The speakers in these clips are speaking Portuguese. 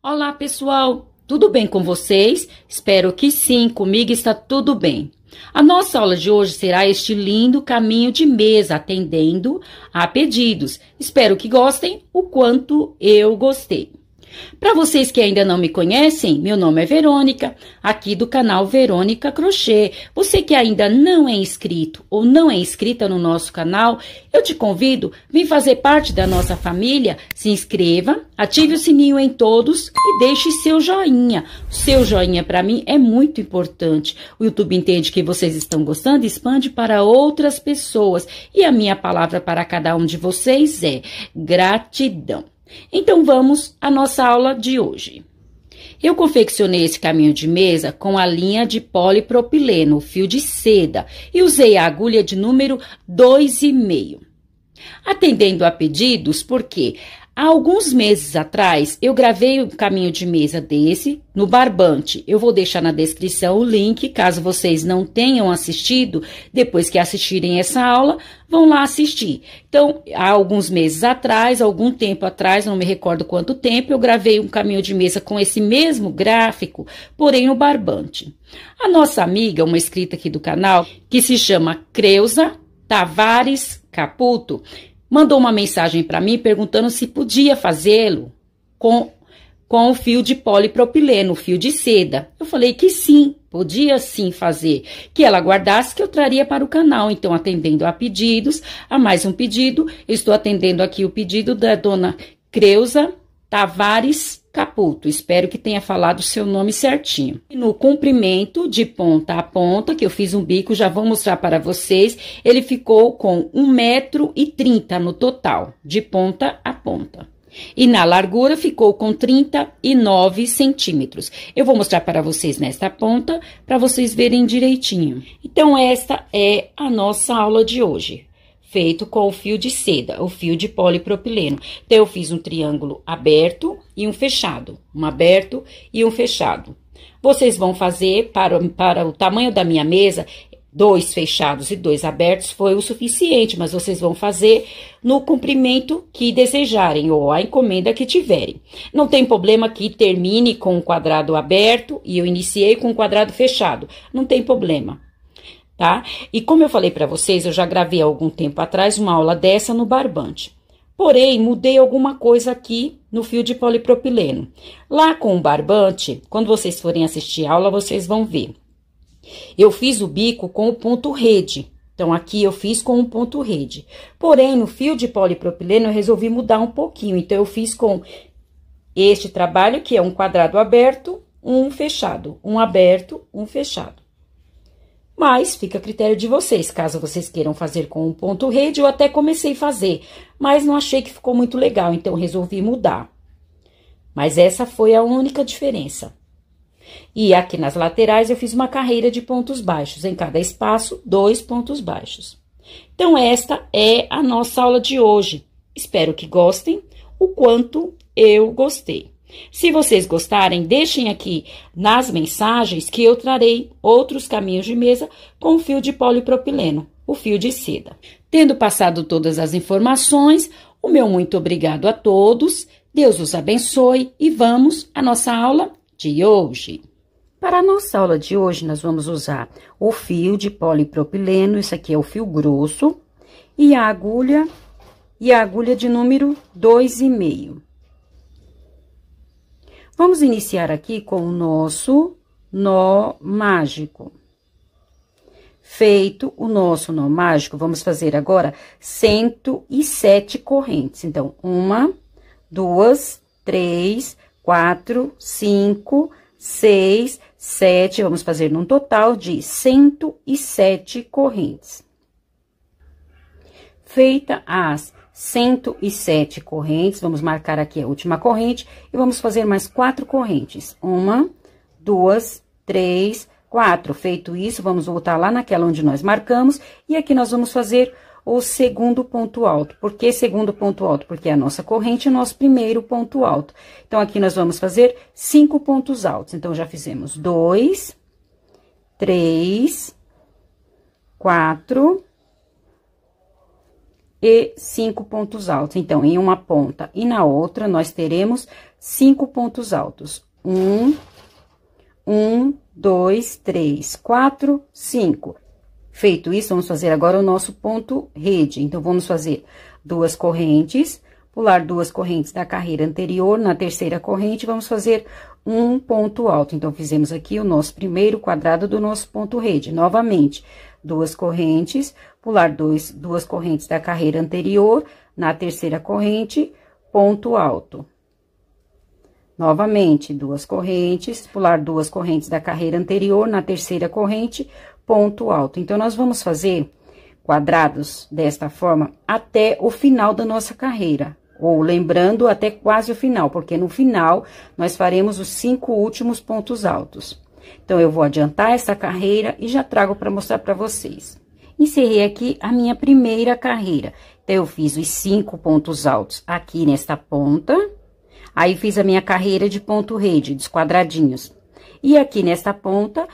Olá, pessoal! Tudo bem com vocês? Espero que sim, comigo está tudo bem. A nossa aula de hoje será este lindo caminho de mesa, atendendo a pedidos. Espero que gostem o quanto eu gostei. Para vocês que ainda não me conhecem, meu nome é Verônica, aqui do canal Verônica Crochê. Você que ainda não é inscrito ou não é inscrita no nosso canal, eu te convido, vem fazer parte da nossa família, se inscreva, ative o sininho em todos e deixe seu joinha. O seu joinha para mim é muito importante. O YouTube entende que vocês estão gostando e expande para outras pessoas. E a minha palavra para cada um de vocês é gratidão. Então, vamos à nossa aula de hoje. Eu confeccionei esse caminho de mesa com a linha de polipropileno, o fio de seda, e usei a agulha de número 2,5. Atendendo a pedidos, porque há alguns meses atrás, eu gravei um caminho de mesa desse no barbante. Eu vou deixar na descrição o link, caso vocês não tenham assistido, depois que assistirem essa aula, vão lá assistir. Então, há alguns meses atrás, algum tempo atrás, não me recordo quanto tempo, eu gravei um caminho de mesa com esse mesmo gráfico, porém no barbante. A nossa amiga, uma inscrita aqui do canal, que se chama Creuza Tavares Caputo, mandou uma mensagem para mim perguntando se podia fazê-lo com o fio de polipropileno, o fio de seda. Eu falei que sim, podia sim fazer, que ela guardasse que eu traria para o canal. Então, atendendo a pedidos, a mais um pedido, eu estou atendendo aqui o pedido da dona Creuza Tavares Caputo. Espero que tenha falado o seu nome certinho. No comprimento de ponta a ponta, que eu fiz um bico, já vou mostrar para vocês, ele ficou com 1,30 m no total, de ponta a ponta. E na largura ficou com 39 centímetros. Eu vou mostrar para vocês nesta ponta, para vocês verem direitinho. Então, esta é a nossa aula de hoje, feito com o fio de seda, o fio de polipropileno. Então, eu fiz um triângulo aberto e um fechado, um aberto e um fechado. Vocês vão fazer, para o tamanho da minha mesa, 2 fechados e 2 abertos foi o suficiente, mas vocês vão fazer no comprimento que desejarem, ou a encomenda que tiverem. Não tem problema que termine com um quadrado aberto e eu iniciei com um quadrado fechado, não tem problema. Tá? E como eu falei para vocês, eu já gravei há algum tempo atrás uma aula dessa no barbante. Porém, mudei alguma coisa aqui no fio de polipropileno. Lá com o barbante, quando vocês forem assistir a aula, vocês vão ver. Eu fiz o bico com o ponto rede. Então, aqui eu fiz com um ponto rede. Porém, no fio de polipropileno, eu resolvi mudar um pouquinho. Então, eu fiz com este trabalho, que é um quadrado aberto, um fechado. Um aberto, um fechado. Mas fica a critério de vocês, caso vocês queiram fazer com um ponto rede, eu até comecei a fazer, mas não achei que ficou muito legal, então resolvi mudar. Mas essa foi a única diferença. E aqui nas laterais eu fiz uma carreira de pontos baixos, em cada espaço, 2 pontos baixos. Então, esta é a nossa aula de hoje. Espero que gostem o quanto eu gostei. Se vocês gostarem, deixem aqui nas mensagens que eu trarei outros caminhos de mesa com fio de polipropileno, o fio de seda. Tendo passado todas as informações, o meu muito obrigado a todos, Deus os abençoe e vamos à nossa aula de hoje. Para a nossa aula de hoje, nós vamos usar o fio de polipropileno, isso aqui é o fio grosso, e a agulha de número 2,5. Vamos iniciar aqui com o nosso nó mágico. Feito o nosso nó mágico, vamos fazer agora 107 correntes. Então, 1, 2, 3, 4, 5, 6, 7. Vamos fazer num total de 107 correntes. Feita as 107 correntes, vamos marcar aqui a última corrente e vamos fazer mais 4 correntes. 1, 2, 3, 4. Feito isso, vamos voltar lá naquela onde nós marcamos e aqui nós vamos fazer o segundo ponto alto. Por que segundo ponto alto? Porque a nossa corrente é o nosso primeiro ponto alto. Então, aqui nós vamos fazer 5 pontos altos. Então, já fizemos 2, 3, 4... e 5 pontos altos. Então, em uma ponta e na outra, nós teremos 5 pontos altos. 1, 2, 3, 4, 5. Feito isso, vamos fazer agora o nosso ponto rede. Então, vamos fazer 2 correntes, pular 2 correntes da carreira anterior, na terceira corrente, vamos fazer um ponto alto. Então, fizemos aqui o nosso primeiro quadrado do nosso ponto rede. Novamente, 2 correntes, pular 2 correntes da carreira anterior, na terceira corrente, ponto alto. Novamente, 2 correntes, pular 2 correntes da carreira anterior, na terceira corrente, ponto alto. Então, nós vamos fazer quadrados desta forma até o final da nossa carreira. Ou lembrando, até quase o final, porque no final, nós faremos os 5 últimos pontos altos. Então, eu vou adiantar essa carreira e já trago para mostrar para vocês. Encerrei aqui a minha primeira carreira. Então, eu fiz os 5 pontos altos aqui nesta ponta. Aí, fiz a minha carreira de ponto rede, dos quadradinhos. E aqui nesta ponta,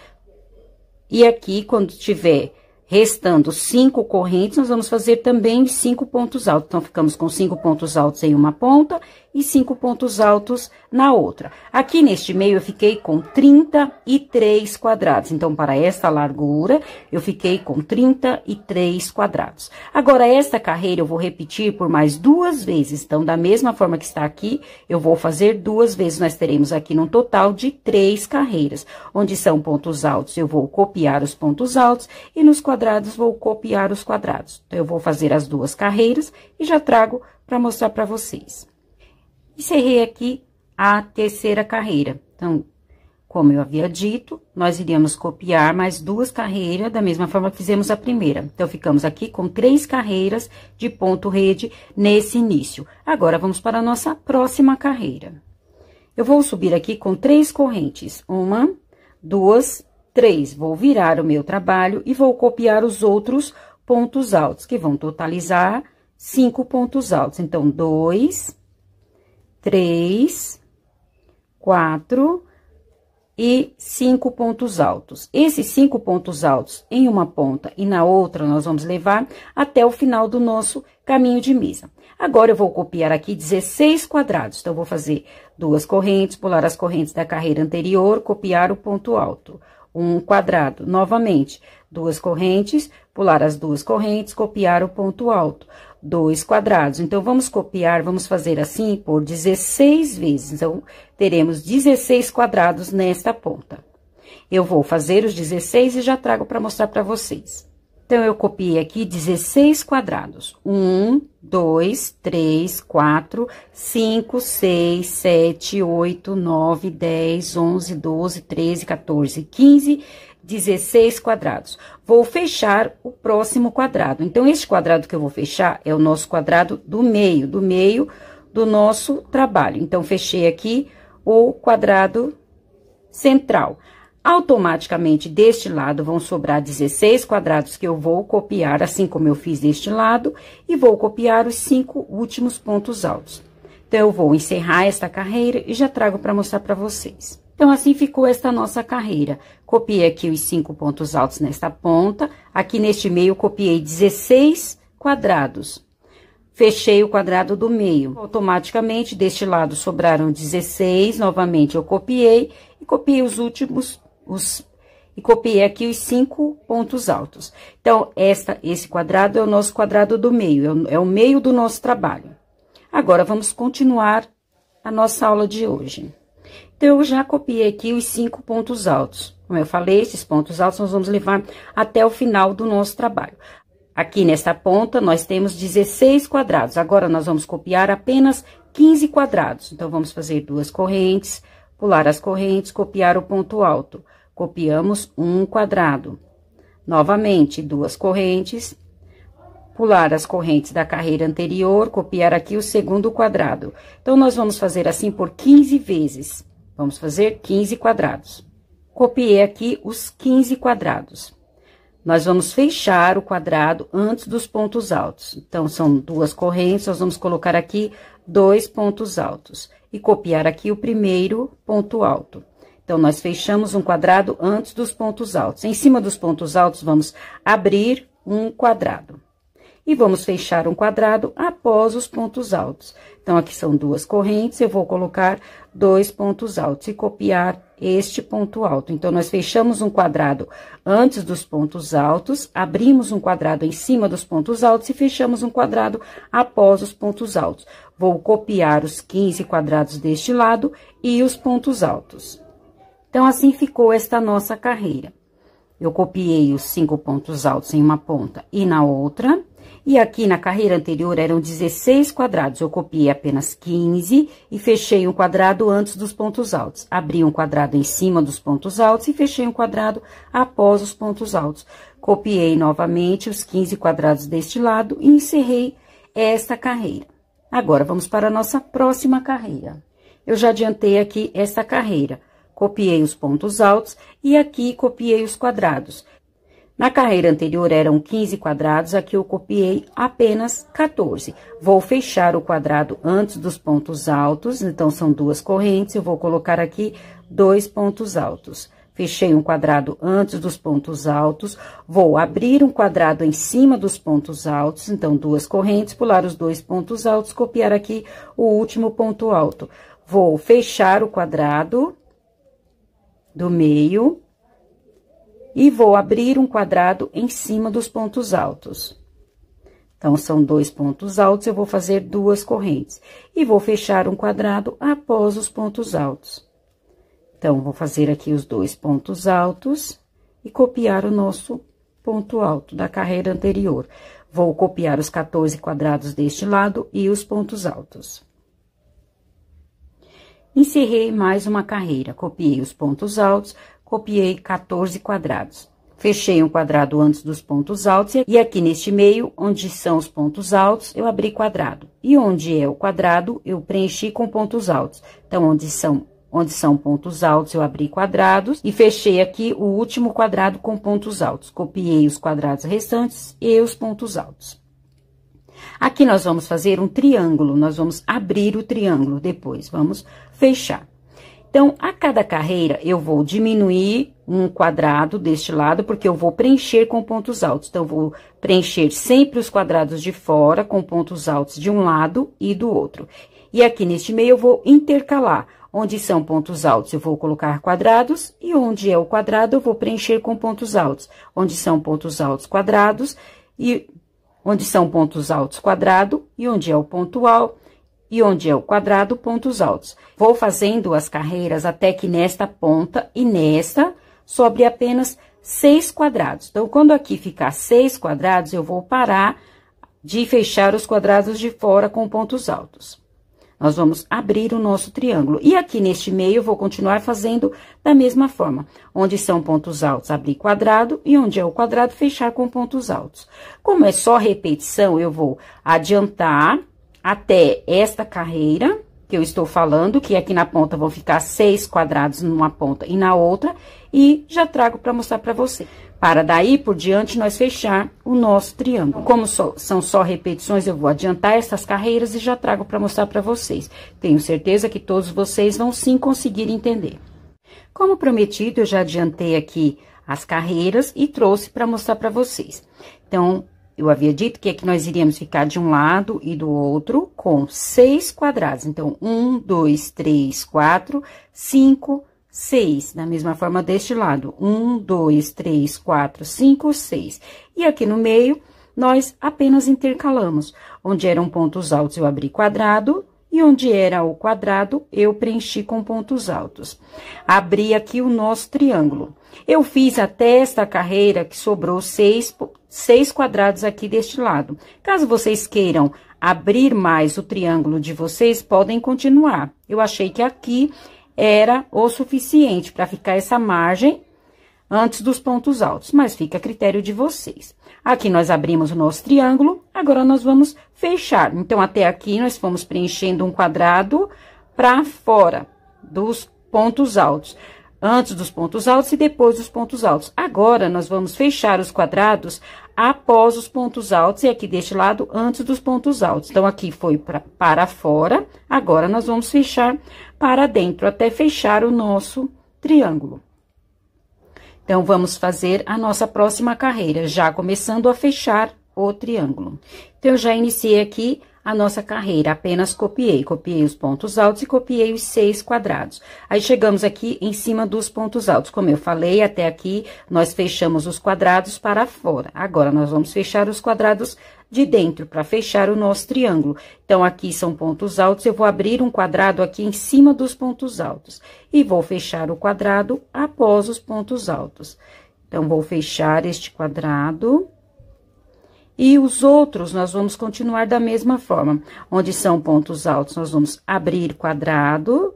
e aqui, quando tiver restando 5 correntes, nós vamos fazer também 5 pontos altos. Então, ficamos com 5 pontos altos em uma ponta e 5 pontos altos na outra. Aqui neste meio, eu fiquei com 33 quadrados. Então, para esta largura, eu fiquei com 33 quadrados. Agora, esta carreira eu vou repetir por mais 2 vezes. Então, da mesma forma que está aqui, eu vou fazer 2 vezes. Nós teremos aqui um total de 3 carreiras. Onde são pontos altos, eu vou copiar os pontos altos e nos quadrados vou copiar os quadrados. Então, eu vou fazer as 2 carreiras e já trago para mostrar para vocês. Encerrei aqui a terceira carreira. Então, como eu havia dito, nós iríamos copiar mais 2 carreiras da mesma forma que fizemos a primeira. Então, ficamos aqui com 3 carreiras de ponto rede nesse início. Agora, vamos para a nossa próxima carreira. Eu vou subir aqui com 3 correntes. 1, 2, 3. Vou virar o meu trabalho e vou copiar os outros pontos altos, que vão totalizar 5 pontos altos. Então, 2, 3, 4 e 5 pontos altos. Esses 5 pontos altos em uma ponta e na outra, nós vamos levar até o final do nosso caminho de mesa. Agora, eu vou copiar aqui 16 quadrados. Então, eu vou fazer 2 correntes, pular as correntes da carreira anterior, copiar o ponto alto. Um quadrado. Novamente, 2 correntes, pular as 2 correntes, copiar o ponto alto. 2 quadrados. Então, vamos copiar, vamos fazer assim por 16 vezes. Então, teremos 16 quadrados nesta ponta. Eu vou fazer os 16 e já trago para mostrar para vocês. Então, eu copiei aqui 16 quadrados. 1, 2, 3, 4, 5, 6, 7, 8, 9, 10, 11, 12, 13, 14, 15, 16 quadrados. Vou fechar o próximo quadrado. Então, este quadrado que eu vou fechar é o nosso quadrado do meio do nosso trabalho. Então, fechei aqui o quadrado central. Automaticamente, deste lado, vão sobrar 16 quadrados que eu vou copiar, assim como eu fiz deste lado, e vou copiar os 5 últimos pontos altos. Então, eu vou encerrar esta carreira e já trago para mostrar para vocês. Então, assim ficou esta nossa carreira. Copiei aqui os 5 pontos altos nesta ponta. Aqui neste meio, copiei 16 quadrados. Fechei o quadrado do meio. Automaticamente, deste lado, sobraram 16. Novamente, eu copiei e copiei os últimos, e copiei aqui os 5 pontos altos. Então, esse quadrado é o nosso quadrado do meio, é o meio do nosso trabalho. Agora, vamos continuar a nossa aula de hoje. Então, eu já copiei aqui os 5 pontos altos. Como eu falei, esses pontos altos nós vamos levar até o final do nosso trabalho. Aqui nesta ponta, nós temos 16 quadrados. Agora, nós vamos copiar apenas 15 quadrados. Então, vamos fazer 2 correntes, pular as correntes, copiar o ponto alto. Copiamos um quadrado. Novamente, 2 correntes, pular as correntes da carreira anterior, copiar aqui o segundo quadrado. Então, nós vamos fazer assim por 15 vezes. Vamos fazer 15 quadrados. Copiei aqui os 15 quadrados. Nós vamos fechar o quadrado antes dos pontos altos. Então, são 2 correntes, nós vamos colocar aqui 2 pontos altos. E copiar aqui o primeiro ponto alto. Então, nós fechamos um quadrado antes dos pontos altos. Em cima dos pontos altos, vamos abrir um quadrado. e vamos fechar um quadrado após os pontos altos. Então, aqui são duas correntes, eu vou colocar 2 pontos altos e copiar este ponto alto. Então, nós fechamos um quadrado antes dos pontos altos, abrimos um quadrado em cima dos pontos altos e fechamos um quadrado após os pontos altos. Vou copiar os 15 quadrados deste lado e os pontos altos. Então, assim ficou esta nossa carreira. Eu copiei os 5 pontos altos em uma ponta e na outra. E aqui na carreira anterior eram 16 quadrados, eu copiei apenas 15 e fechei um quadrado antes dos pontos altos. Abri um quadrado em cima dos pontos altos e fechei um quadrado após os pontos altos. Copiei novamente os 15 quadrados deste lado e encerrei esta carreira. Agora, vamos para a nossa próxima carreira. Eu já adiantei aqui esta carreira. Copiei os pontos altos e aqui copiei os quadrados. Na carreira anterior eram 15 quadrados, aqui eu copiei apenas 14. Vou fechar o quadrado antes dos pontos altos, então são duas correntes, eu vou colocar aqui 2 pontos altos. Fechei um quadrado antes dos pontos altos, vou abrir um quadrado em cima dos pontos altos, então duas correntes, pular os 2 pontos altos, copiar aqui o último ponto alto. Vou fechar o quadrado do meio e vou abrir um quadrado em cima dos pontos altos. Então, são 2 pontos altos, eu vou fazer 2 correntes. E vou fechar um quadrado após os pontos altos. Então, vou fazer aqui os 2 pontos altos e copiar o nosso ponto alto da carreira anterior. Vou copiar os 14 quadrados deste lado e os pontos altos. Encerrei mais uma carreira, copiei os pontos altos, copiei 14 quadrados. Fechei um quadrado antes dos pontos altos e aqui neste meio, onde são os pontos altos, eu abri quadrado. E onde é o quadrado, eu preenchi com pontos altos. Então, onde são pontos altos, eu abri quadrados e fechei aqui o último quadrado com pontos altos. Copiei os quadrados restantes e os pontos altos. Aqui nós vamos fazer um triângulo, nós vamos abrir o triângulo, depois vamos fechar. Então, a cada carreira, eu vou diminuir um quadrado deste lado, porque eu vou preencher com pontos altos. Então, eu vou preencher sempre os quadrados de fora com pontos altos de um lado e do outro. E aqui neste meio, eu vou intercalar. Onde são pontos altos, eu vou colocar quadrados, e onde é o quadrado, eu vou preencher com pontos altos. Onde são pontos altos, quadrados, e onde são pontos altos, quadrado, e onde é o ponto alto, e onde é o quadrado, pontos altos. Vou fazendo as carreiras até que nesta ponta e nesta sobre apenas 6 quadrados. Então, quando aqui ficar 6 quadrados, eu vou parar de fechar os quadrados de fora com pontos altos. Nós vamos abrir o nosso triângulo. E aqui neste meio, eu vou continuar fazendo da mesma forma. Onde são pontos altos, abrir quadrado, e onde é o quadrado, fechar com pontos altos. Como é só repetição, eu vou adiantar até esta carreira que eu estou falando, que aqui na ponta vão ficar 6 quadrados numa ponta e na outra, e já trago para mostrar para você. Para daí por diante nós fechar o nosso triângulo. Como são só repetições, eu vou adiantar essas carreiras e já trago para mostrar para vocês. Tenho certeza que todos vocês vão sim conseguir entender. Como prometido, eu já adiantei aqui as carreiras e trouxe para mostrar para vocês. Então, eu havia dito que aqui nós iríamos ficar de um lado e do outro com 6 quadrados. Então, 1, 2, 3, 4, 5, 6. Da mesma forma deste lado. 1, 2, 3, 4, 5, 6. E aqui no meio, nós apenas intercalamos. Onde eram pontos altos, eu abri quadrado. E onde era o quadrado, eu preenchi com pontos altos. Abri aqui o nosso triângulo. Eu fiz até esta carreira que sobrou 6 quadrados aqui deste lado. Caso vocês queiram abrir mais o triângulo de vocês, podem continuar. Eu achei que aqui era o suficiente para ficar essa margem antes dos pontos altos, mas fica a critério de vocês. Aqui nós abrimos o nosso triângulo, agora nós vamos fechar. Então, até aqui nós fomos preenchendo um quadrado para fora dos pontos altos. Antes dos pontos altos e depois dos pontos altos. Agora, nós vamos fechar os quadrados após os pontos altos e aqui deste lado, antes dos pontos altos. Então, aqui foi para fora, agora nós vamos fechar para dentro, até fechar o nosso triângulo. Então, vamos fazer a nossa próxima carreira, já começando a fechar o triângulo. Então, eu já iniciei aqui a nossa carreira, apenas copiei os pontos altos e copiei os 6 quadrados. Aí, chegamos aqui em cima dos pontos altos. Como eu falei, até aqui, nós fechamos os quadrados para fora. Agora, nós vamos fechar os quadrados de dentro, para fechar o nosso triângulo. Então, aqui são pontos altos, eu vou abrir um quadrado aqui em cima dos pontos altos. E vou fechar o quadrado após os pontos altos. Então, vou fechar este quadrado. E os outros, nós vamos continuar da mesma forma. Onde são pontos altos, nós vamos abrir quadrado.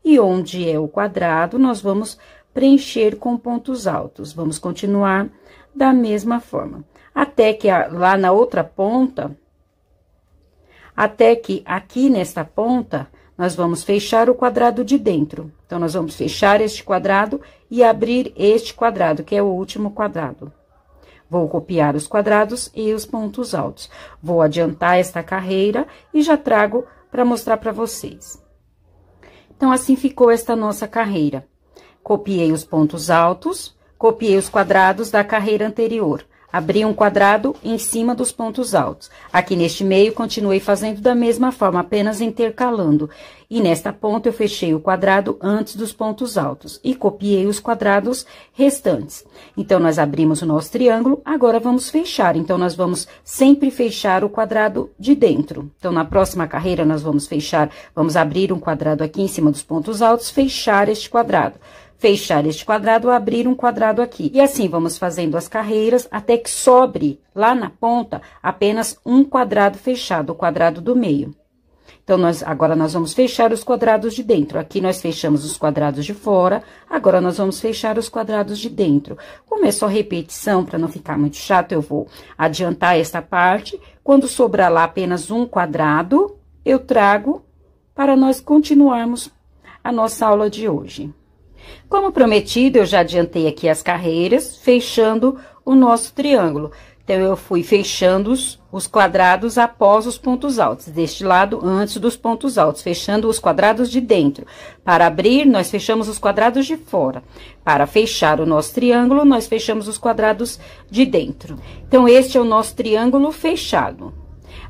E onde é o quadrado, nós vamos preencher com pontos altos. Vamos continuar da mesma forma. Até que lá na outra ponta, até que aqui nesta ponta, nós vamos fechar o quadrado de dentro. Então, nós vamos fechar este quadrado e abrir este quadrado, que é o último quadrado. Vou copiar os quadrados e os pontos altos. Vou adiantar esta carreira e já trago para mostrar para vocês. Então, assim ficou esta nossa carreira. Copiei os pontos altos, copiei os quadrados da carreira anterior. Abri um quadrado em cima dos pontos altos. Aqui neste meio, continuei fazendo da mesma forma, apenas intercalando. E nesta ponta, eu fechei o quadrado antes dos pontos altos. E copiei os quadrados restantes. Então, nós abrimos o nosso triângulo, agora vamos fechar. Então, nós vamos sempre fechar o quadrado de dentro. Então, na próxima carreira, nós vamos fechar, vamos abrir um quadrado aqui em cima dos pontos altos, fechar este quadrado. Fechar este quadrado, abrir um quadrado aqui. E assim, vamos fazendo as carreiras até que sobre, lá na ponta, apenas um quadrado fechado, o quadrado do meio. Então, agora nós vamos fechar os quadrados de dentro. Aqui nós fechamos os quadrados de fora, agora nós vamos fechar os quadrados de dentro. Como é só repetição, para não ficar muito chato, eu vou adiantar esta parte. Quando sobrar lá apenas um quadrado, eu trago para nós continuarmos a nossa aula de hoje. Como prometido, eu já adiantei aqui as carreiras, fechando o nosso triângulo. Então, eu fui fechando os quadrados após os pontos altos, deste lado, antes dos pontos altos, fechando os quadrados de dentro. Para abrir, nós fechamos os quadrados de fora. Para fechar o nosso triângulo, nós fechamos os quadrados de dentro. Então, este é o nosso triângulo fechado.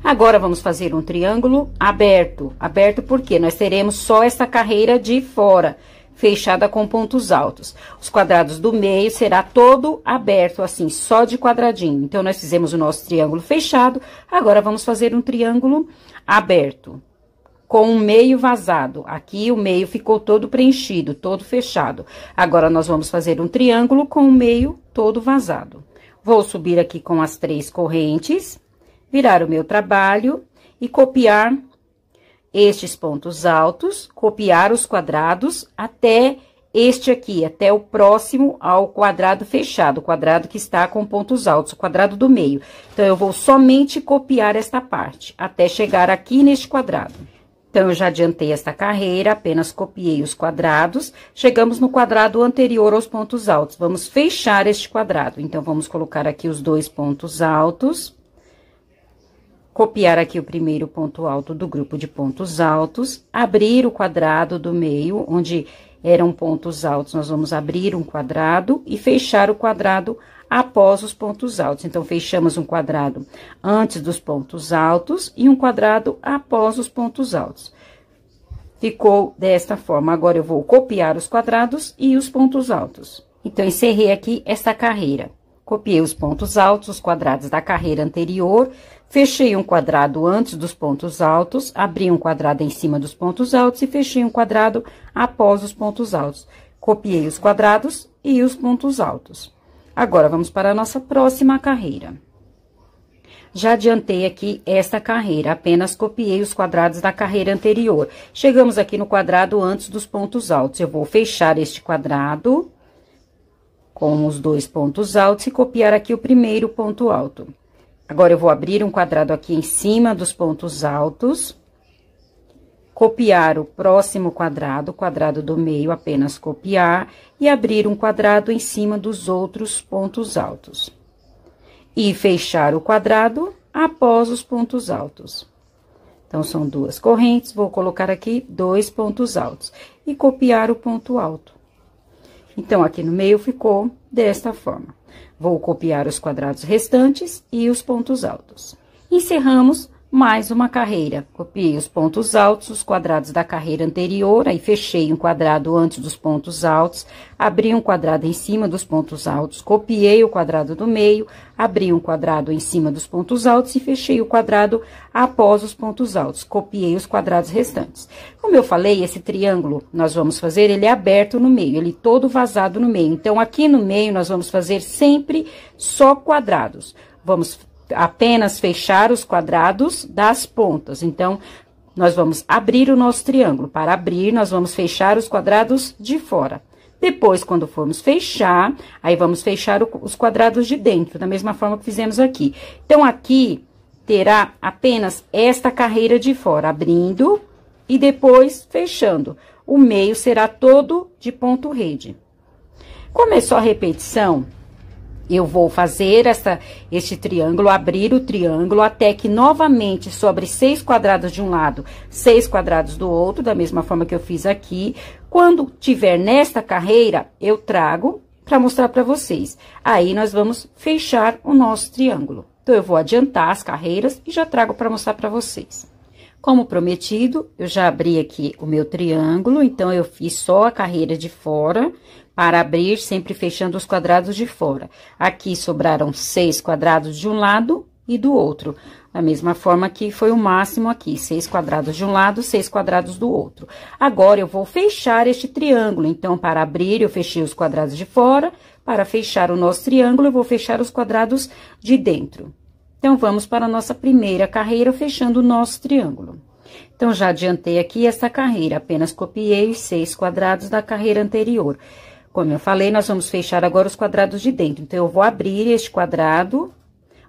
Agora, vamos fazer um triângulo aberto. Aberto porque nós teremos só essa carreira de fora, fechada com pontos altos. Os quadrados do meio será todo aberto, assim, só de quadradinho. Então, nós fizemos o nosso triângulo fechado, agora vamos fazer um triângulo aberto, com um meio vazado. Aqui, o meio ficou todo preenchido, todo fechado. Agora, nós vamos fazer um triângulo com o meio todo vazado. Vou subir aqui com as 3 correntes, virar o meu trabalho e copiar estes pontos altos, copiar os quadrados até este aqui, até o próximo ao quadrado fechado, o quadrado que está com pontos altos, o quadrado do meio. Então, eu vou somente copiar esta parte, até chegar aqui neste quadrado. Então, eu já adiantei esta carreira, apenas copiei os quadrados, chegamos no quadrado anterior aos pontos altos. Vamos fechar este quadrado. Então, vamos colocar aqui os 2 pontos altos. Copiar aqui o primeiro ponto alto do grupo de pontos altos, abrir o quadrado do meio, onde eram pontos altos, nós vamos abrir um quadrado e fechar o quadrado após os pontos altos. Então, fechamos um quadrado antes dos pontos altos e um quadrado após os pontos altos. Ficou desta forma. Agora, eu vou copiar os quadrados e os pontos altos. Então, encerrei aqui esta carreira. Copiei os pontos altos, os quadrados da carreira anterior, fechei um quadrado antes dos pontos altos, abri um quadrado em cima dos pontos altos e fechei um quadrado após os pontos altos. Copiei os quadrados e os pontos altos. Agora, vamos para a nossa próxima carreira. Já adiantei aqui esta carreira, apenas copiei os quadrados da carreira anterior. Chegamos aqui no quadrado antes dos pontos altos. Eu vou fechar este quadrado com os 2 pontos altos e copiar aqui o primeiro ponto alto. Agora, eu vou abrir um quadrado aqui em cima dos pontos altos, copiar o próximo quadrado, o quadrado do meio, apenas copiar, e abrir um quadrado em cima dos outros pontos altos. E fechar o quadrado após os pontos altos. Então, são 2 correntes, vou colocar aqui 2 pontos altos e copiar o ponto alto. Então, aqui no meio ficou desta forma. Vou copiar os quadrados restantes e os pontos altos. Encerramos mais uma carreira. Copiei os pontos altos, os quadrados da carreira anterior, aí fechei um quadrado antes dos pontos altos, abri um quadrado em cima dos pontos altos, copiei o quadrado do meio, abri um quadrado em cima dos pontos altos e fechei o quadrado após os pontos altos. Copiei os quadrados restantes. Como eu falei, esse triângulo nós vamos fazer, ele é aberto no meio, ele todo vazado no meio. Então, aqui no meio, nós vamos fazer sempre só quadrados. Vamos apenas fechar os quadrados das pontas. Então, nós vamos abrir o nosso triângulo. Para abrir, nós vamos fechar os quadrados de fora. Depois, quando formos fechar, aí vamos fechar os quadrados de dentro, da mesma forma que fizemos aqui. Então, aqui terá apenas esta carreira de fora, abrindo e depois fechando. O meio será todo de ponto rede. Como é só repetição, eu vou fazer este triângulo, abrir o triângulo, até que novamente sobre 6 quadrados de um lado, 6 quadrados do outro, da mesma forma que eu fiz aqui. Quando tiver nesta carreira, eu trago para mostrar para vocês. Aí, nós vamos fechar o nosso triângulo. Então, eu vou adiantar as carreiras e já trago para mostrar para vocês. Como prometido, eu já abri aqui o meu triângulo, então, eu fiz só a carreira de fora, para abrir, sempre fechando os quadrados de fora. Aqui sobraram 6 quadrados de um lado e do outro. Da mesma forma que foi o máximo aqui, 6 quadrados de um lado, 6 quadrados do outro. Agora, eu vou fechar este triângulo. Então, para abrir, eu fechei os quadrados de fora. Para fechar o nosso triângulo, eu vou fechar os quadrados de dentro. Então, vamos para a nossa primeira carreira, fechando o nosso triângulo. Então, já adiantei aqui essa carreira, apenas copiei os 6 quadrados da carreira anterior. Como eu falei, nós vamos fechar agora os quadrados de dentro. Então, eu vou abrir este quadrado,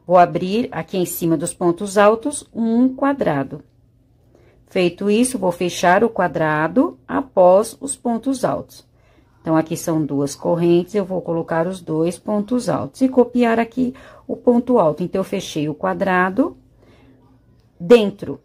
vou abrir aqui em cima dos pontos altos um quadrado. Feito isso, vou fechar o quadrado após os pontos altos. Então, aqui são 2 correntes, eu vou colocar os 2 pontos altos e copiar aqui o ponto alto. Então, eu fechei o quadrado dentro,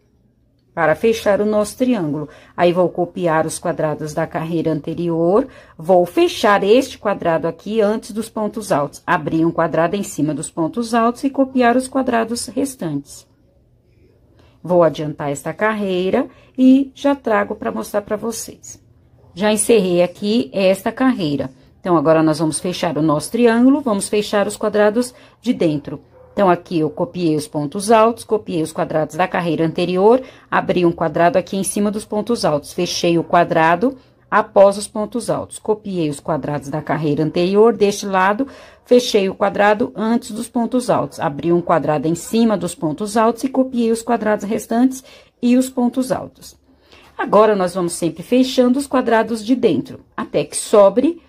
para fechar o nosso triângulo. Aí, vou copiar os quadrados da carreira anterior, vou fechar este quadrado aqui antes dos pontos altos. Abrir um quadrado em cima dos pontos altos e copiar os quadrados restantes. Vou adiantar esta carreira e já trago para mostrar para vocês. Já encerrei aqui esta carreira. Então, agora, nós vamos fechar o nosso triângulo, vamos fechar os quadrados de dentro. Então, aqui eu copiei os pontos altos, copiei os quadrados da carreira anterior, abri um quadrado aqui em cima dos pontos altos, fechei o quadrado após os pontos altos. Copiei os quadrados da carreira anterior, deste lado, fechei o quadrado antes dos pontos altos. Abri um quadrado em cima dos pontos altos e copiei os quadrados restantes e os pontos altos. Agora, nós vamos sempre fechando os quadrados de dentro, até que sobre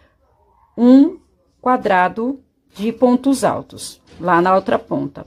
um quadrado de pontos altos, lá na outra ponta.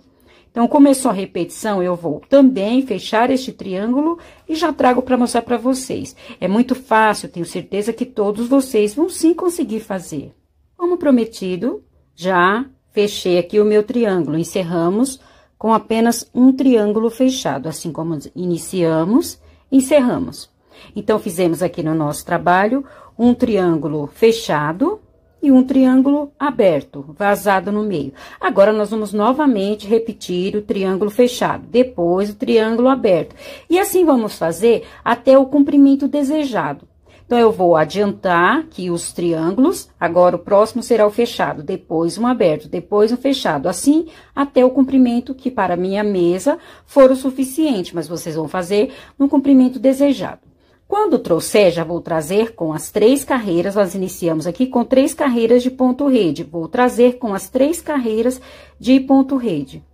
Então, começou a repetição, eu vou também fechar este triângulo e já trago para mostrar para vocês. É muito fácil, tenho certeza que todos vocês vão sim conseguir fazer. Como prometido, já fechei aqui o meu triângulo. Encerramos com apenas um triângulo fechado, assim como iniciamos, encerramos. Então, fizemos aqui no nosso trabalho um triângulo fechado e um triângulo aberto, vazado no meio. Agora, nós vamos novamente repetir o triângulo fechado, depois o triângulo aberto. E assim vamos fazer até o comprimento desejado. Então, eu vou adiantar aqui os triângulos, agora o próximo será o fechado, depois um aberto, depois um fechado. Assim, até o comprimento que para minha mesa for o suficiente, mas vocês vão fazer no comprimento desejado. Quando trouxer, já vou trazer com as 3 carreiras, nós iniciamos aqui com 3 carreiras de ponto rede. Vou trazer com as 3 carreiras de ponto rede.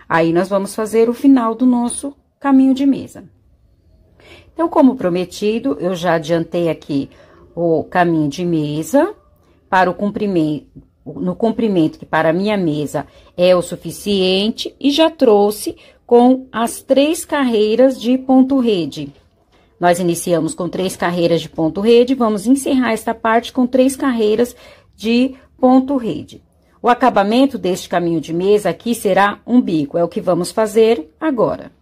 Aí, nós vamos fazer o final do nosso caminho de mesa. Então, como prometido, eu já adiantei aqui o caminho de mesa para o comprimento, no comprimento que para a minha mesa é o suficiente, e já trouxe com as 3 carreiras de ponto rede. Nós iniciamos com 3 carreiras de ponto rede, vamos encerrar esta parte com 3 carreiras de ponto rede. O acabamento deste caminho de mesa aqui será um bico, é o que vamos fazer agora.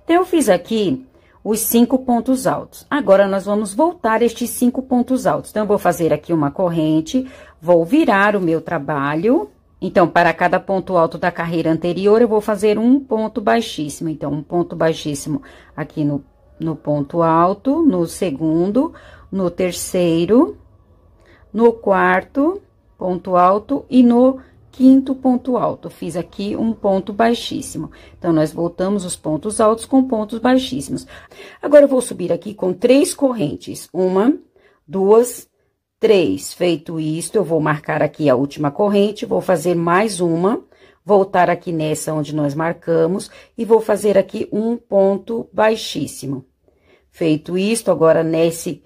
Então, eu fiz aqui os 5 pontos altos. Agora, nós vamos voltar estes 5 pontos altos. Então, eu vou fazer aqui uma corrente, vou virar o meu trabalho. Então, para cada ponto alto da carreira anterior, eu vou fazer um ponto baixíssimo. Então, um ponto baixíssimo aqui no ponto alto, no segundo, no terceiro, no quarto ponto alto e no quinto ponto alto. Fiz aqui um ponto baixíssimo. Então, nós voltamos os pontos altos com pontos baixíssimos. Agora, eu vou subir aqui com 3 correntes. 1, 2, 3. Feito isto, eu vou marcar aqui a última corrente, vou fazer mais uma, voltar aqui nessa onde nós marcamos e vou fazer aqui um ponto baixíssimo. Feito isto, agora nesse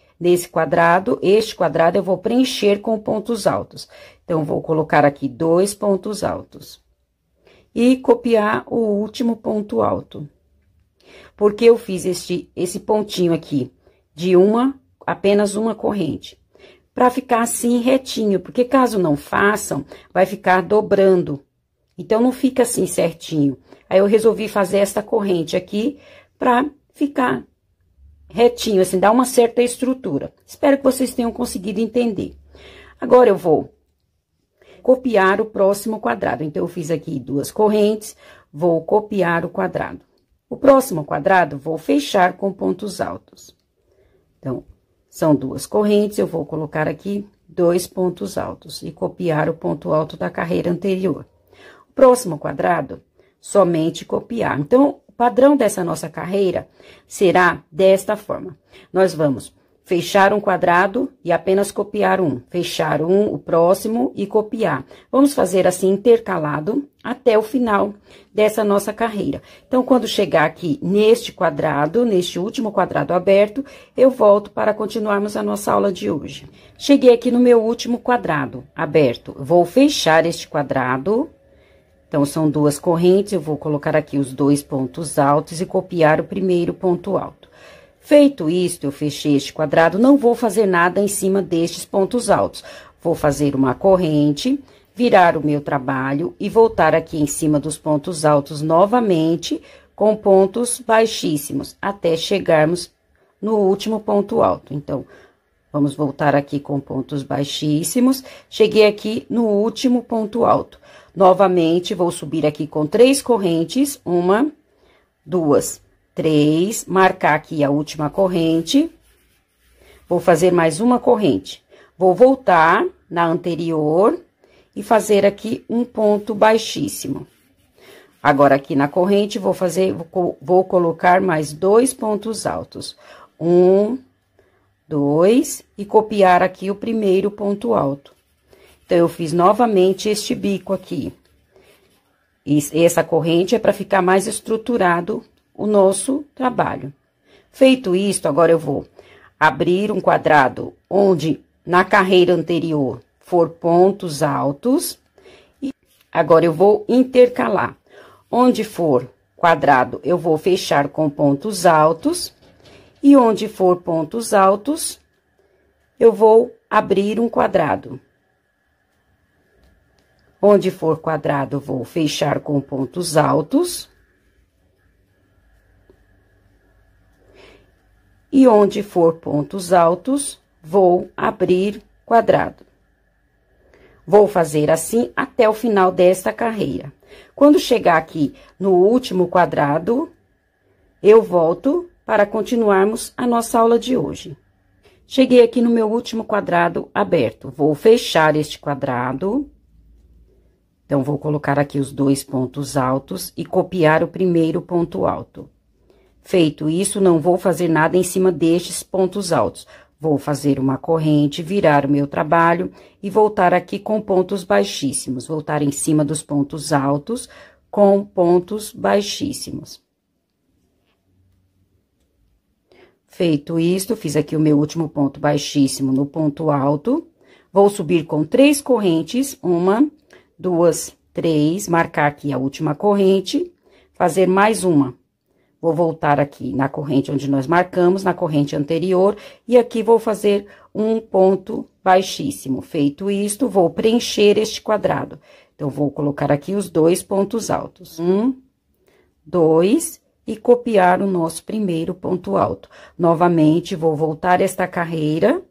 quadrado, este quadrado eu vou preencher com pontos altos. Então, vou colocar aqui 2 pontos altos. E copiar o último ponto alto. Porque eu fiz esse pontinho aqui de apenas uma corrente. Para ficar assim retinho, porque caso não façam, vai ficar dobrando. Então, não fica assim certinho. Aí, eu resolvi fazer essa corrente aqui para ficar retinho, assim, dar uma certa estrutura. Espero que vocês tenham conseguido entender. Agora, eu vou copiar o próximo quadrado. Então, eu fiz aqui 2 correntes, vou copiar o quadrado. O próximo quadrado, vou fechar com pontos altos. Então, são 2 correntes, eu vou colocar aqui 2 pontos altos e copiar o ponto alto da carreira anterior. O próximo quadrado, somente copiar. Então, o padrão dessa nossa carreira será desta forma. Nós vamos fechar um quadrado e apenas copiar um. Fechar o próximo e copiar. Vamos fazer assim intercalado até o final dessa nossa carreira. Então, quando chegar aqui neste quadrado, neste último quadrado aberto, eu volto para continuarmos a nossa aula de hoje. Cheguei aqui no meu último quadrado aberto. Vou fechar este quadrado. Então, são 2 correntes, eu vou colocar aqui os 2 pontos altos e copiar o primeiro ponto alto. Feito isto, eu fechei este quadrado, não vou fazer nada em cima destes pontos altos. Vou fazer uma corrente, virar o meu trabalho e voltar aqui em cima dos pontos altos novamente com pontos baixíssimos, até chegarmos no último ponto alto. Então, vamos voltar aqui com pontos baixíssimos. Cheguei aqui no último ponto alto. Novamente, vou subir aqui com 3 correntes, 1, 2, 3, marcar aqui a última corrente. Vou fazer mais uma corrente. Vou voltar na anterior e fazer aqui um ponto baixíssimo. Agora, aqui na corrente, vou colocar mais 2 pontos altos. 1, 2, e copiar aqui o primeiro ponto alto. Então, eu fiz novamente este bico aqui. E essa corrente é para ficar mais estruturado o nosso trabalho. Feito isto, agora eu vou abrir um quadrado onde na carreira anterior for pontos altos. E agora eu vou intercalar. Onde for quadrado, eu vou fechar com pontos altos. E onde for pontos altos, eu vou abrir um quadrado. Onde for quadrado, eu vou fechar com pontos altos. E onde for pontos altos, vou abrir quadrado. Vou fazer assim até o final desta carreira. Quando chegar aqui no último quadrado, eu volto para continuarmos a nossa aula de hoje. Cheguei aqui no meu último quadrado aberto. Vou fechar este quadrado. Então, vou colocar aqui os 2 pontos altos e copiar o primeiro ponto alto. Feito isso, não vou fazer nada em cima destes pontos altos. Vou fazer uma corrente, virar o meu trabalho e voltar aqui com pontos baixíssimos. Voltar em cima dos pontos altos com pontos baixíssimos. Feito isto, fiz aqui o meu último ponto baixíssimo no ponto alto. Vou subir com 3 correntes, 1, 2, 3, marcar aqui a última corrente, fazer mais uma. Vou voltar aqui na corrente onde nós marcamos, na corrente anterior, e aqui vou fazer um ponto baixíssimo. Feito isto, vou preencher este quadrado. Então, vou colocar aqui os 2 pontos altos. 1, 2, e copiar o nosso primeiro ponto alto. Novamente, vou voltar esta carreira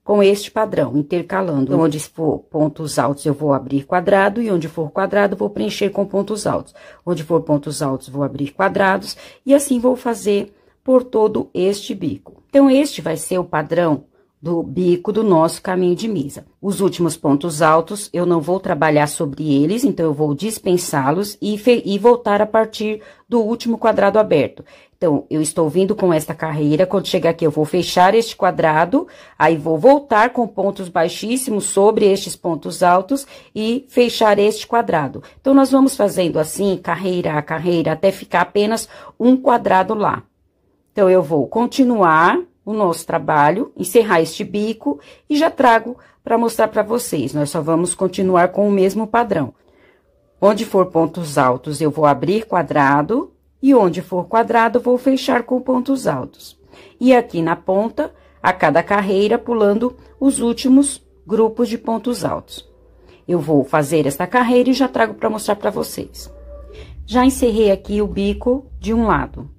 com este padrão, intercalando. Então, onde for pontos altos, eu vou abrir quadrado, e onde for quadrado, vou preencher com pontos altos. Onde for pontos altos, vou abrir quadrados, e assim vou fazer por todo este bico. Então, este vai ser o padrão do bico do nosso caminho de mesa. Os últimos pontos altos, eu não vou trabalhar sobre eles, então eu vou dispensá-los e voltar a partir do último quadrado aberto. Então, eu estou vindo com esta carreira, quando chegar aqui eu vou fechar este quadrado, aí vou voltar com pontos baixíssimos sobre estes pontos altos e fechar este quadrado. Então, nós vamos fazendo assim, carreira a carreira, até ficar apenas um quadrado lá. Então, eu vou continuar o nosso trabalho, encerrar este bico e já trago para mostrar para vocês. Nós só vamos continuar com o mesmo padrão. Onde for pontos altos, eu vou abrir quadrado, e onde for quadrado, vou fechar com pontos altos. E aqui na ponta, a cada carreira, pulando os últimos grupos de pontos altos. Eu vou fazer esta carreira e já trago para mostrar para vocês. Já encerrei aqui o bico de um lado.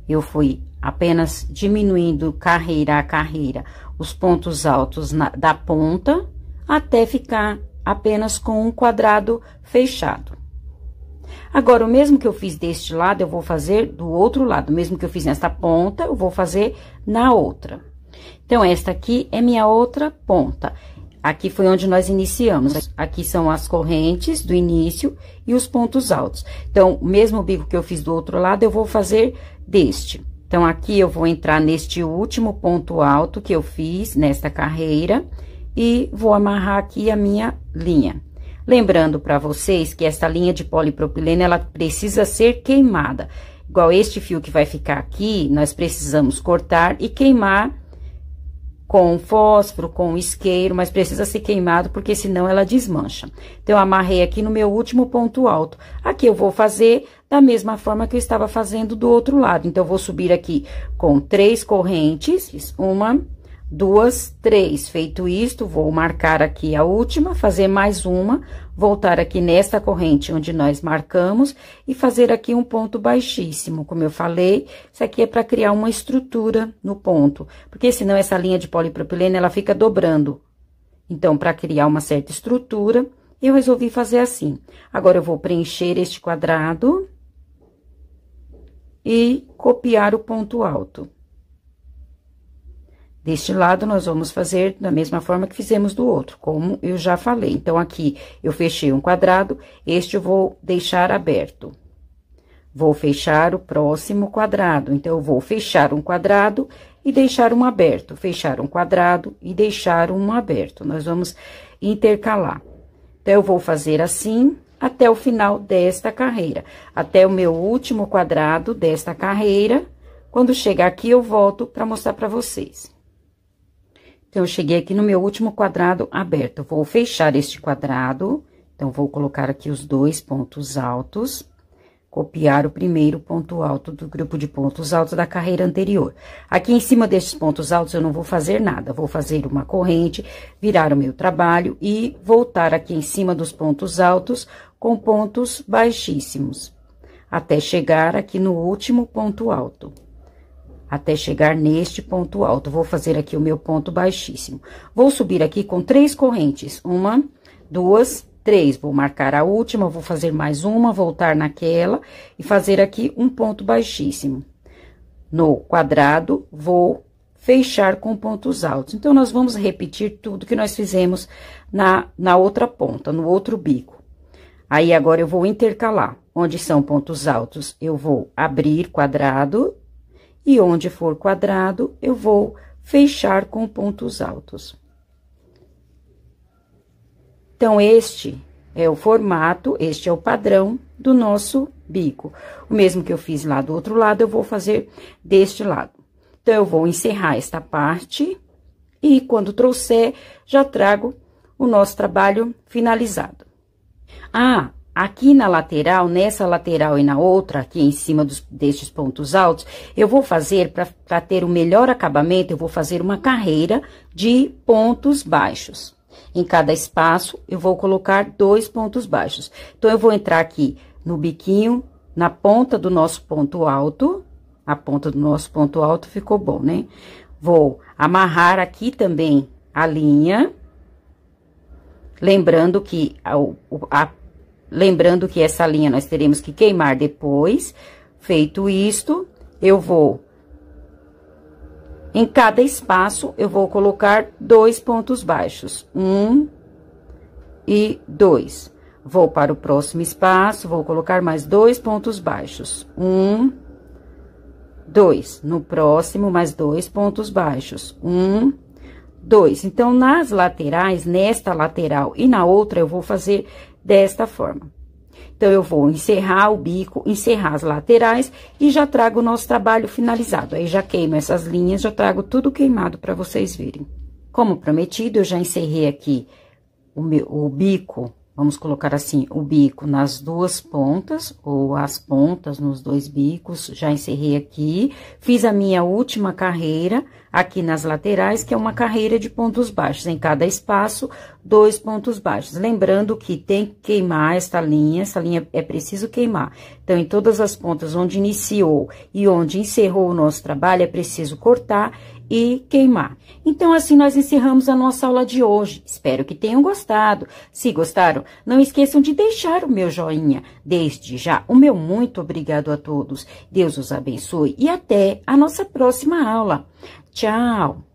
Eu fui apenas diminuindo carreira a carreira os pontos altos da ponta, até ficar apenas com um quadrado fechado. Agora, o mesmo que eu fiz deste lado, eu vou fazer do outro lado. O mesmo que eu fiz nesta ponta, eu vou fazer na outra. Então, esta aqui é minha outra ponta. Aqui foi onde nós iniciamos. Aqui são as correntes do início e os pontos altos. Então, o mesmo bico que eu fiz do outro lado, eu vou fazer deste. Então, aqui eu vou entrar neste último ponto alto que eu fiz nesta carreira e vou amarrar aqui a minha linha. Lembrando para vocês que essa linha de polipropileno, ela precisa ser queimada. Igual este fio que vai ficar aqui, nós precisamos cortar e queimar com fósforo, com isqueiro, mas precisa ser queimado, porque senão ela desmancha. Então, eu amarrei aqui no meu último ponto alto. Aqui eu vou fazer da mesma forma que eu estava fazendo do outro lado. Então, eu vou subir aqui com 3 correntes, 1, 2, 3. Feito isto, vou marcar aqui a última, fazer mais uma, voltar aqui nesta corrente onde nós marcamos e fazer aqui um ponto baixíssimo. Como eu falei, isso aqui é para criar uma estrutura no ponto, porque senão essa linha de polipropileno, ela fica dobrando. Então, para criar uma certa estrutura, eu resolvi fazer assim. Agora, eu vou preencher este quadrado e copiar o ponto alto. Deste lado, nós vamos fazer da mesma forma que fizemos do outro, como eu já falei. Então, aqui, eu fechei um quadrado, este eu vou deixar aberto. Vou fechar o próximo quadrado. Então, eu vou fechar um quadrado e deixar um aberto. Fechar um quadrado e deixar um aberto. Nós vamos intercalar. Então, eu vou fazer assim até o final desta carreira. Até o meu último quadrado desta carreira. Quando chegar aqui, eu volto para mostrar para vocês. Então, eu cheguei aqui no meu último quadrado aberto. Eu vou fechar este quadrado. Então, vou colocar aqui os 2 pontos altos. Copiar o primeiro ponto alto do grupo de pontos altos da carreira anterior. Aqui em cima destes pontos altos, eu não vou fazer nada. Vou fazer uma corrente, virar o meu trabalho e voltar aqui em cima dos pontos altos com pontos baixíssimos. Até chegar aqui no último ponto alto. Até chegar neste ponto alto. Vou fazer aqui o meu ponto baixíssimo. Vou subir aqui com 3 correntes. 1, 2, 3. Vou marcar a última, vou fazer mais uma, voltar naquela e fazer aqui um ponto baixíssimo. No quadrado, vou fechar com pontos altos. Então, nós vamos repetir tudo que nós fizemos na outra ponta, no outro bico. Aí, agora, eu vou intercalar. Onde são pontos altos, eu vou abrir quadrado. E onde for quadrado, eu vou fechar com pontos altos. Então, este é o formato, este é o padrão do nosso bico. O mesmo que eu fiz lá do outro lado, eu vou fazer deste lado. Então, eu vou encerrar esta parte e, quando trouxer, já trago o nosso trabalho finalizado. Aqui na lateral, nessa lateral e na outra, aqui em cima destes pontos altos, eu vou fazer, para ter o melhor acabamento, eu vou fazer uma carreira de pontos baixos. Em cada espaço, eu vou colocar 2 pontos baixos. Então, eu vou entrar aqui no biquinho na ponta do nosso ponto alto. A ponta do nosso ponto alto ficou bom, né? Vou amarrar aqui também a linha. Lembrando que essa linha nós teremos que queimar depois. Feito isto, eu vou... Em cada espaço, eu vou colocar 2 pontos baixos. 1 e 2. Vou para o próximo espaço, vou colocar mais 2 pontos baixos. 1, 2. No próximo, mais 2 pontos baixos. 1, 2. Então, nas laterais, nesta lateral e na outra, eu vou fazer desta forma. Então, eu vou encerrar o bico, encerrar as laterais e já trago o nosso trabalho finalizado. Aí, já queimo essas linhas, já trago tudo queimado para vocês verem. Como prometido, eu já encerrei aqui o bico, vamos colocar assim, o bico nas duas pontas, ou as pontas nos 2 bicos, já encerrei aqui. Fiz a minha última carreira aqui nas laterais, que é uma carreira de pontos baixos. Em cada espaço, 2 pontos baixos. Lembrando que tem que queimar essa linha é preciso queimar. Então, em todas as pontas onde iniciou e onde encerrou o nosso trabalho, é preciso cortar e queimar. Então, assim, nós encerramos a nossa aula de hoje. Espero que tenham gostado. Se gostaram, não esqueçam de deixar o meu joinha. Desde já, o meu muito obrigado a todos. Deus os abençoe e até a nossa próxima aula. Tchau!